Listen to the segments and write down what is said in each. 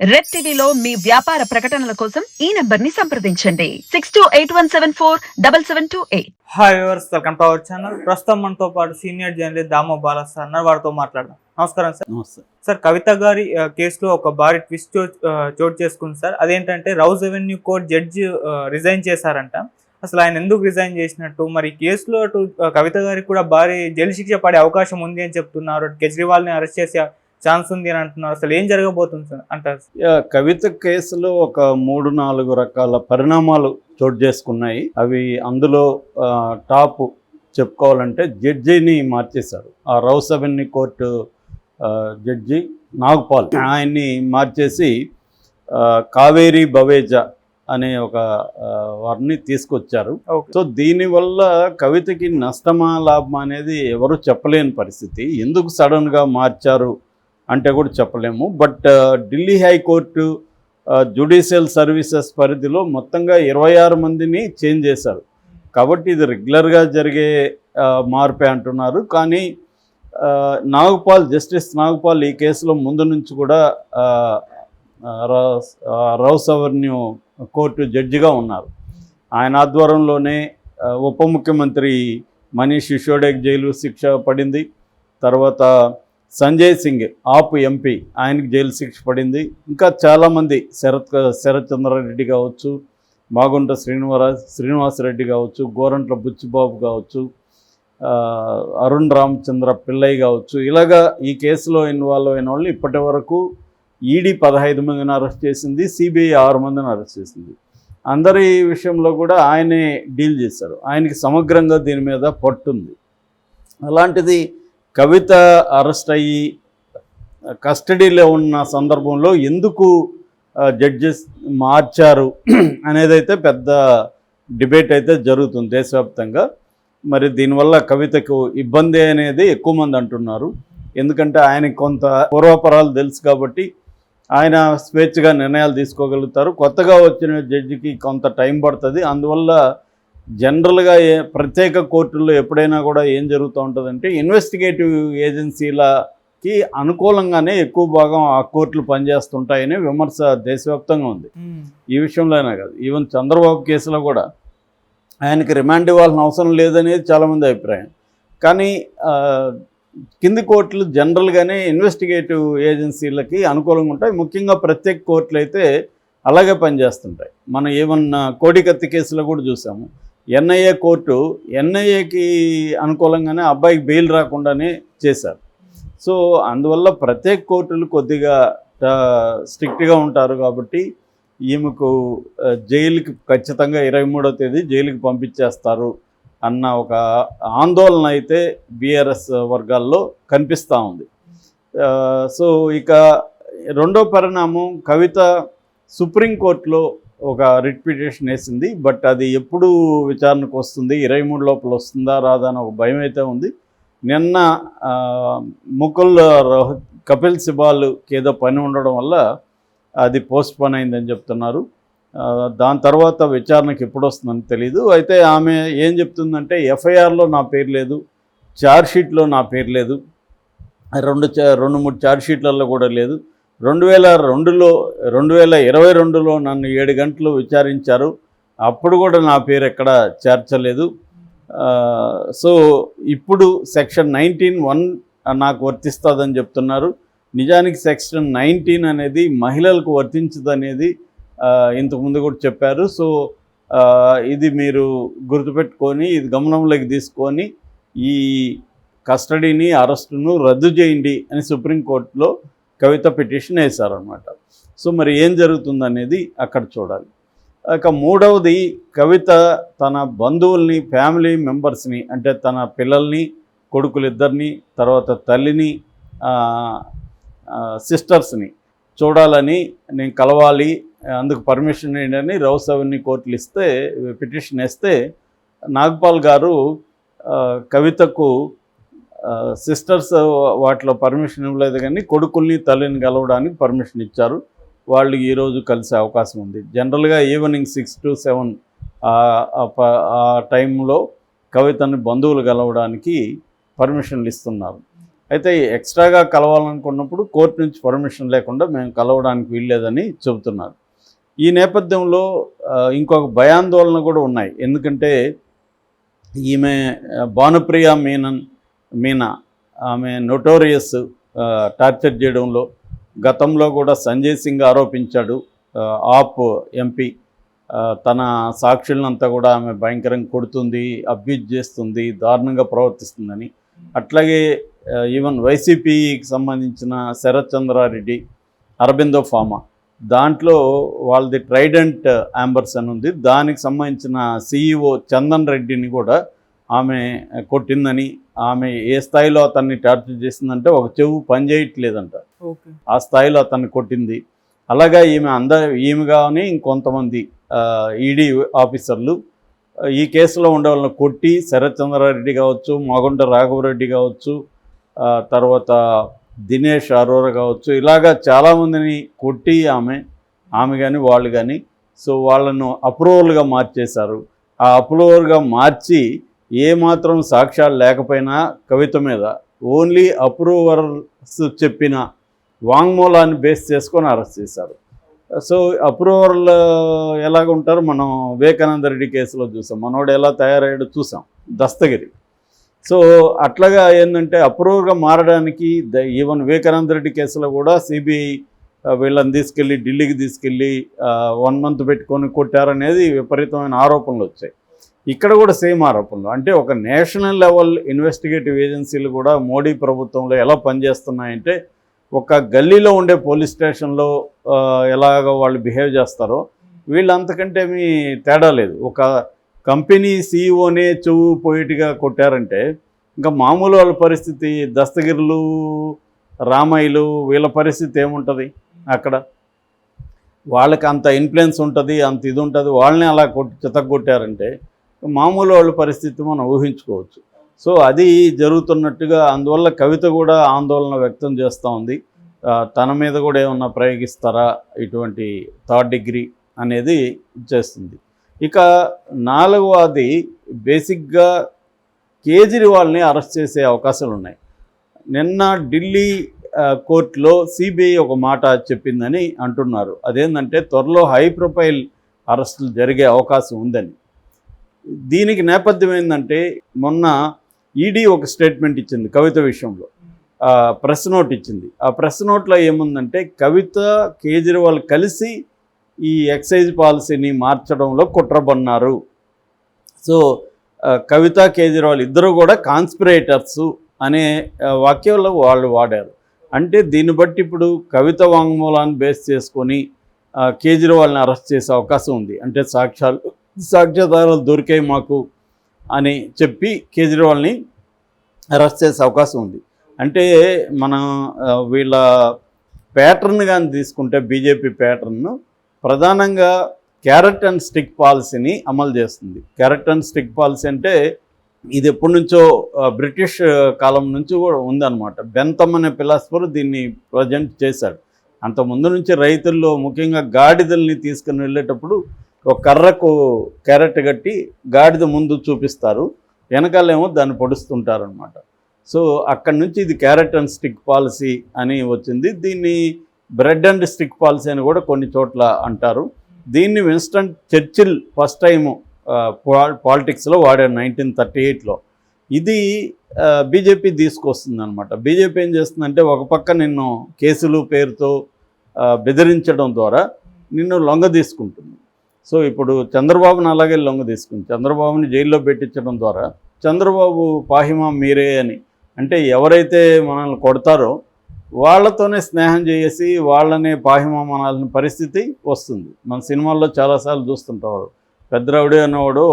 Red టీవీలో మీ వ్యాపార ప్రకటనల కోసం ఈ నంబర్ ని సంప్రదించండి 6281747728. Hi viewers, welcome to our channel. ప్రస్తుతం మనతో పాటు senior journalist Damoh Bala sir అన్నారు. వారితో మాట్లాడదాం. నమస్కారం సార్. నమస్తే సార్, కవిత గారి కేసులో ఒక భారీ ట్విస్ట్ చోటు చేసుకుంది సార్. అదేంటంటే Rouse Avenue court judge resign చేశారంట. అసలు ఆయన ఎందుకు రిజైన్ చేసినట్టు, మరి కేసులో అటు కవిత గారికి కూడా భారీ జైలు శిక్ష పడే అవకాశం ఉంది అని చెప్తున్నారు. కేజ్రీవాల్ని అరెస్ట్ చేసే ఛాన్స్ ఉంది అని అంటున్నారు. అసలు ఏం జరగబోతుంది సార్ అంటారు? కవిత కేసులో ఒక 3-4 రకాల పరిణామాలు చోటు చేసుకున్నాయి. అవి అందులో టాప్ చెప్పుకోవాలంటే జడ్జిని మార్చేశారు. ఆ rows avenue court judge Nagpal ఆయన్ని మార్చేసి కావేరీ బవేజా అనే ఒక వారిని తీసుకొచ్చారు. సో దీనివల్ల కవితకి నష్టమా లాభమా అనేది ఎవరు చెప్పలేని పరిస్థితి. ఎందుకు సడన్గా మార్చారు అంటే కూడా చెప్పలేము. But Delhi high court judicial services పరిధిలో మొత్తంగా 26 మందిని చేంజ్ చేశారు. కాబట్టి ఇది రెగ్యులర్గా జరిగే మార్పే అంటున్నారు. కానీ జస్టిస్ నాగ్పాల్ ఈ కేసులో ముందు నుంచి కూడా రౌస్ అవెన్యూ కోర్టు జడ్జిగా ఉన్నారు. ఆయన ఆధ్వర్యంలోనే ఉప ముఖ్యమంత్రి మనీష్ సిసోడియాకి జైలు శిక్ష పడింది. తర్వాత సంజయ్ సింగ్ ఆప్ ఎంపీ, ఆయనకి జైలు శిక్ష పడింది. ఇంకా చాలామంది శరత్ చంద్రారెడ్డి కావచ్చు, మాగుంట శ్రీనివాసరెడ్డి కావచ్చు, గోరంట్ల బుచ్చిబాబు కావచ్చు, అరుణ్ రామచంద్ర పిల్లై కావచ్చు, ఇలాగా ఈ కేసులో ఇన్వాల్వ్ అయిన వాళ్ళు ఇప్పటి వరకు ఈడీ 15 మందిని అరెస్ట్ చేసింది, సిబిఐ 6 మందిని అరెస్ట్ చేసింది. అందరి విషయంలో కూడా ఆయనే డీల్ చేశారు. ఆయనకి సమగ్రంగా దీని మీద పట్టుంది. అలాంటిది కవిత అరెస్ట్ అయ్యి కస్టడీలో ఉన్న సందర్భంలో ఎందుకు జడ్జెస్ మార్చారు అనేదైతే పెద్ద డిబేట్ అయితే జరుగుతుంది దేశవ్యాప్తంగా. మరి దీనివల్ల కవితకు ఇబ్బంది అనేది ఎక్కువ మంది అంటున్నారు. ఎందుకంటే ఆయనకి కొంత పూర్వాపరాలు తెలుసు కాబట్టి ఆయన స్వేచ్ఛగా నిర్ణయాలు తీసుకోగలుగుతారు. కొత్తగా వచ్చిన జడ్జికి కొంత టైం పడుతుంది. అందువల్ల జనరల్గా ప్రత్యేక కోర్టుల్లో ఎప్పుడైనా కూడా ఏం జరుగుతూ ఉంటుందంటే ఇన్వెస్టిగేటివ్ ఏజెన్సీలకి అనుకూలంగానే ఎక్కువ భాగం ఆ కోర్టులు పనిచేస్తుంటాయని విమర్శ దేశవ్యాప్తంగా ఉంది. ఈ విషయంలో అయినా కాదు, ఈవెన్ చంద్రబాబు కేసులో కూడా ఆయనకి రిమాండ్ ఇవ్వాల్సిన అవసరం లేదనేది చాలామంది అభిప్రాయం. కానీ కింది కోర్టులు జనరల్గానే ఇన్వెస్టిగేటివ్ ఏజెన్సీలకి అనుకూలంగా ఉంటాయి. ముఖ్యంగా ప్రత్యేక కోర్టులు అయితే అలాగే పనిచేస్తుంటాయి. మనం ఏమన్నా కోడికత్తి కేసులో కూడా చూసాము. ఎన్ఐఏ కోర్టు ఎన్ఐఏకి అనుకూలంగానే అబ్బాయికి బెయిల్ రాకుండానే చేశారు. సో అందువల్ల ప్రత్యేక కోర్టులు కొద్దిగా స్ట్రిక్ట్గా ఉంటారు. కాబట్టి ఈమెకు జైలుకి ఖచ్చితంగా 23వ తేదీ జైలుకి పంపించేస్తారు అన్న ఒక ఆందోళన అయితే బీఆర్ఎస్ వర్గాల్లో కనిపిస్తూ ఉంది. సో ఇక రెండో పరిణామం, కవిత సుప్రీంకోర్టులో ఒక రిట్ పిటిషన్ వేసింది. బట్ అది ఎప్పుడు విచారణకు వస్తుంది, 23 లోపల వస్తుందా రాదా అని ఒక భయం అయితే ఉంది. నిన్న కపిల్ సిబాల్కి ఏదో పని ఉండడం వల్ల అది పోస్ట్ పోన్ అయిందని చెప్తున్నారు. దాని తర్వాత విచారణకు ఎప్పుడు వస్తుందని తెలీదు. అయితే ఆమె ఏం చెప్తుందంటే ఎఫ్ఐఆర్లో నా పేరు లేదు, ఛార్జ్షీట్లో నా పేరు లేదు, 2-3 ఛార్జ్షీట్లలో కూడా లేదు. 2022లో నన్ను 7 గంటలు విచారించారు, అప్పుడు కూడా నా పేరు ఎక్కడ చేర్చలేదు. సో ఇప్పుడు సెక్షన్ 19(1) నాకు వర్తిస్తుందని చెప్తున్నారు. నిజానికి సెక్షన్ 19 అనేది మహిళలకు వర్తించదనేది ఇంతకుముందు కూడా చెప్పారు. సో ఇది మీరు గుర్తుపెట్టుకొని, ఇది గమనంలోకి తీసుకొని ఈ కస్టడీని అరెస్టును రద్దు చేయండి అని సుప్రీంకోర్టులో కవిత పిటిషన్ వేశారనమాట. సో మరి ఏం జరుగుతుందనేది అక్కడ చూడాలి. ఇక మూడవది, కవిత తన బంధువుల్ని, ఫ్యామిలీ మెంబర్స్ని, అంటే తన పిల్లల్ని, కొడుకులిద్దరిని, తర్వాత తల్లిని, సిస్టర్స్ని చూడాలని నేను కలవాలి, అందుకు పర్మిషన్ ఏంటని రౌస్ అవెన్యూ కోర్టులు పిటిషన్ వేస్తే నాగ్పాల్ గారు కవితకు సిస్టర్స్ వాటిలో పర్మిషన్ ఇవ్వలేదు, కానీ కొడుకుల్ని తల్లిని కలవడానికి పర్మిషన్ ఇచ్చారు. వాళ్ళు ఈరోజు కలిసే అవకాశం ఉంది. జనరల్గా ఈవినింగ్ 6 to 7 ఆ టైంలో కవితని బంధువులు కలవడానికి పర్మిషన్లు ఇస్తున్నారు. అయితే ఎక్స్ట్రాగా కలవాలనుకున్నప్పుడు కోర్టు నుంచి పర్మిషన్ లేకుండా మేము కలవడానికి వీల్లేదని చెబుతున్నారు. ఈ నేపథ్యంలో ఇంకొక భయాందోళన కూడా ఉన్నాయి. ఎందుకంటే ఈమె భానుప్రియ మీనా ఆమె నోటోరియస్ టార్చర్ చేయడంలో గతంలో కూడా సంజయ్ సింగ్ ఆరోపించాడు. ఆప్ ఎంపీ తన సాక్షులంతా కూడా ఆమె భయంకరంగా కొడుతుంది, అబ్యూజ్ చేస్తుంది, దారుణంగా ప్రవర్తిస్తుందని. అట్లాగే ఈవెన్ వైసీపీకి సంబంధించిన శరత్ చంద్రారెడ్డి, అరబిందో ఫార్మా దాంట్లో వాళ్ళది ట్రైడెంట్ యాంబర్స్ అని ఉంది. దానికి సంబంధించిన CEO చందన్ రెడ్డిని కూడా ఆమె కొట్టిందని, ఆమె ఏ స్థాయిలో అతన్ని టార్చర్ చేసిందంటే ఒక చెవు పనిచేయట్లేదంట, ఆ స్థాయిలో అతన్ని కొట్టింది. అలాగా ఈమె కానీ ఇంకొంతమంది ఈడీ ఆఫీసర్లు ఈ కేసులో ఉండే వాళ్ళని కొట్టి, శరత్ చంద్రారెడ్డి కావచ్చు, మాగుంట రాఘవరెడ్డి కావచ్చు, తర్వాత దినేష్ అరోరా కావచ్చు, ఇలాగా చాలామందిని కొట్టి ఆమె కానీ వాళ్ళు కానీ సో వాళ్ళను అప్రూవల్గా మార్చేశారు. ఆ అప్రూవల్గా మార్చి ఏమాత్రం సాక్ష్యాలు లేకపోయినా కవిత మీద ఓన్లీ అప్రూవర్స్ చెప్పిన వాంగ్మూలాన్ని బేస్ చేసుకొని అరెస్ట్ చేశారు. సో అప్రూవర్లు ఎలాగ ఉంటారు, మనం వివేకానంద రెడ్డి కేసులో చూసాం, మనోడు ఎలా తయారయ్యాడో చూసాం, దస్తగిరి. సో అట్లాగా ఏంటంటే అప్రూవర్గా మారడానికి ఈవెన్ వివేకానంద రెడ్డి కేసులో కూడా సిబిఐ వీళ్ళని తీసుకెళ్ళి ఢిల్లీకి తీసుకెళ్ళి 1 month పెట్టుకొని కొట్టారనేది విపరీతమైన ఆరోపణలు వచ్చాయి. ఇక్కడ కూడా సేమ్ ఆరోపణలు. అంటే ఒక నేషనల్ లెవెల్ ఇన్వెస్టిగేటివ్ ఏజెన్సీలు కూడా మోడీ ప్రభుత్వంలో ఎలా పనిచేస్తున్నాయంటే, ఒక గల్లీలో ఉండే పోలీస్ స్టేషన్లో ఎలాగ వాళ్ళు బిహేవ్ చేస్తారో వీళ్ళు అంతకంటే మీ తేడా లేదు. ఒక కంపెనీ CEOనే చెవు పోయిట్గా కొట్టారంటే ఇంకా మామూలు వాళ్ళ పరిస్థితి, దస్తగిరులు, రామయ్యలు వీళ్ళ పరిస్థితి ఏముంటుంది? అక్కడ వాళ్ళకి అంత ఇన్ఫ్లుయెన్స్ ఉంటుంది, అంత ఇది ఉంటుంది, వాళ్ళని అలా చితగొట్టారంటే మామూలు వాళ్ళ పరిస్థితి మనం ఊహించుకోవచ్చు. సో అది జరుగుతున్నట్టుగా, అందువల్ల కవిత కూడా ఆందోళన వ్యక్తం చేస్తూ ఉంది. తన మీద కూడా ఏమన్నా ప్రయోగిస్తారా ఇటువంటి 3rd degree అనేది చేస్తుంది. ఇక 4వది బేసిక్గా కేజ్రీవాల్ని అరెస్ట్ చేసే అవకాశాలు ఉన్నాయి. నిన్న ఢిల్లీ కోర్టులో సిబిఐ ఒక మాట చెప్పిందని అంటున్నారు. అదేంటంటే త్వరలో హై ప్రొఫైల్ అరెస్టులు జరిగే అవకాశం ఉందని. దీనికి నేపథ్యం ఏంటంటే మొన్న ఈడీ ఒక స్టేట్మెంట్ ఇచ్చింది కవిత విషయంలో, ప్రెస్ నోట్ ఇచ్చింది. ఆ ప్రెస్ నోట్లో ఏముందంటే కవిత, కేజ్రీవాల్ కలిసి ఈ ఎక్సైజ్ పాలసీని మార్చడంలో కుట్రబన్నారు. సో కవిత, కేజ్రీవాల్ ఇద్దరు కూడా కాన్స్పిరేటర్సు అనే వాక్యంలో వాళ్ళు వాడారు. అంటే దీన్ని బట్టి ఇప్పుడు కవిత వాంగ్మూలాన్ని బేస్ చేసుకొని కేజ్రీవాల్ని అరెస్ట్ చేసే అవకాశం ఉంది. అంటే సాక్ష్యాధారాలు దొరికాయి మాకు అని చెప్పి కేజ్రీవాల్ని అరెస్ట్ చేసే అవకాశం ఉంది. అంటే మనం వీళ్ళ ప్యాటర్న్ కానీ తీసుకుంటే బీజేపీ ప్యాటర్న్ను ప్రధానంగా క్యారెట్ అండ్ స్టిక్ పాలసీని అమలు చేస్తుంది. క్యారెట్ అండ్ స్టిక్ పాలసీ అంటే ఇది ఎప్పటి నుంచో బ్రిటిష్ కాలం నుంచి కూడా ఉందన్నమాట. బెంతమ్ అనే ఫిలాసఫర్ దీన్ని ప్రజెంట్ చేశాడు. అంతకుముందు నుంచి రైతుల్లో ముఖ్యంగా గాడిదల్ని తీసుకుని వెళ్ళేటప్పుడు ఒక కర్రకు క్యారెట్ కట్టి గాడిద ముందు చూపిస్తారు, వెనకాలేమో దాన్ని పొడుస్తుంటారనమాట. సో అక్కడి నుంచి ఇది క్యారెట్ అండ్ స్టిక్ పాలసీ అని వచ్చింది. దీన్ని బ్రెడ్ అండ్ స్టిక్ పాలసీ అని కూడా కొన్ని చోట్ల అంటారు. దీన్ని విన్స్టన్ చర్చిల్ ఫస్ట్ టైము పాలిటిక్స్లో వాడారు 1938లో. ఇది బీజేపీ తీసుకొస్తుంది అనమాట. బీజేపీ ఏం చేస్తుందంటే ఒక పక్క నిన్ను కేసులు పేరుతో బెదిరించడం ద్వారా నిన్ను లొంగ తీసుకుంటుంది. సో ఇప్పుడు చంద్రబాబుని అలాగే లొంగ తీసుకుంది. చంద్రబాబుని జైల్లో పెట్టించడం ద్వారా చంద్రబాబు పాహిమా మీరే అని, అంటే ఎవరైతే మనల్ని కొడతారో వాళ్ళతోనే స్నేహం చేసి వాళ్ళనే పాహిమానాల్సిన పరిస్థితి వస్తుంది. మన సినిమాల్లో చాలాసార్లు చూస్తుంటారు, పెద్ద రౌడీ అనేవాడు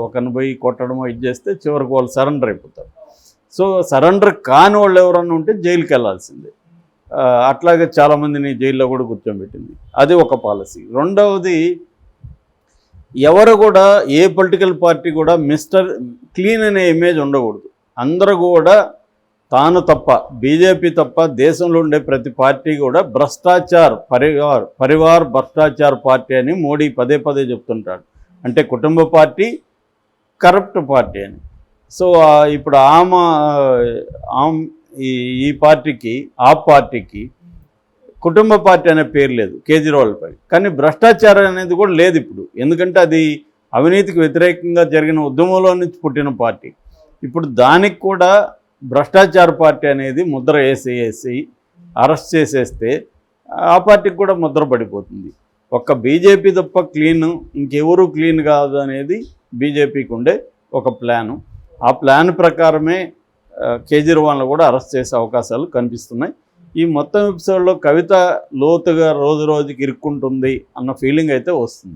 ఒకరిని పోయి కొట్టడమో ఇది చేస్తే చివరికి వాళ్ళు సరెండర్ అయిపోతారు. సో సరెండర్ కాని వాళ్ళు ఎవరన్నా ఉంటే జైలుకి వెళ్ళాల్సిందే. అట్లాగే చాలామందిని జైల్లో కూడా కూర్చోబెట్టింది. అది ఒక పాలసీ. రెండవది, ఎవరు కూడా ఏ పొలిటికల్ పార్టీ కూడా మిస్టర్ క్లీన్ అనే ఇమేజ్ ఉండకూడదు. అందరూ కూడా తాను తప్ప, బీజేపీ తప్ప దేశంలో ఉండే ప్రతి పార్టీ కూడా పరివార్ భ్రష్టాచార్ పార్టీ అని మోడీ పదే పదే చెప్తుంటాడు. అంటే కుటుంబ పార్టీ, కరప్ట్ పార్టీ అని. సో ఇప్పుడు ఈ పార్టీకి పార్టీకి కుటుంబ పార్టీ అనే పేరు లేదు కేజ్రీవాల్ పై, కానీ భ్రష్టాచారం అనేది కూడా లేదు ఇప్పుడు. ఎందుకంటే అది అవినీతికి వ్యతిరేకంగా జరిగిన ఉద్యమంలో నుంచి పుట్టిన పార్టీ. ఇప్పుడు దానికి కూడా భ్రష్టాచార పార్టీ అనేది ముద్ర వేసేసి అరెస్ట్ చేసేస్తే ఆ పార్టీకి కూడా ముద్ర పడిపోతుంది. ఒక్క బీజేపీ తప్ప క్లీన్, ఇంకెవరూ క్లీన్ కాదు అనేది బీజేపీకి ఉండే ఒక ప్లాను. ఆ ప్లాన్ ప్రకారమే కేజ్రీవాల్ని కూడా అరెస్ట్ చేసే అవకాశాలు కనిపిస్తున్నాయి. ఈ మొత్తం ఎపిసోడ్లో కవిత లోతుగా రోజు రోజుకి ఇరుక్కుంటుంది అన్న ఫీలింగ్ అయితే వస్తుంది.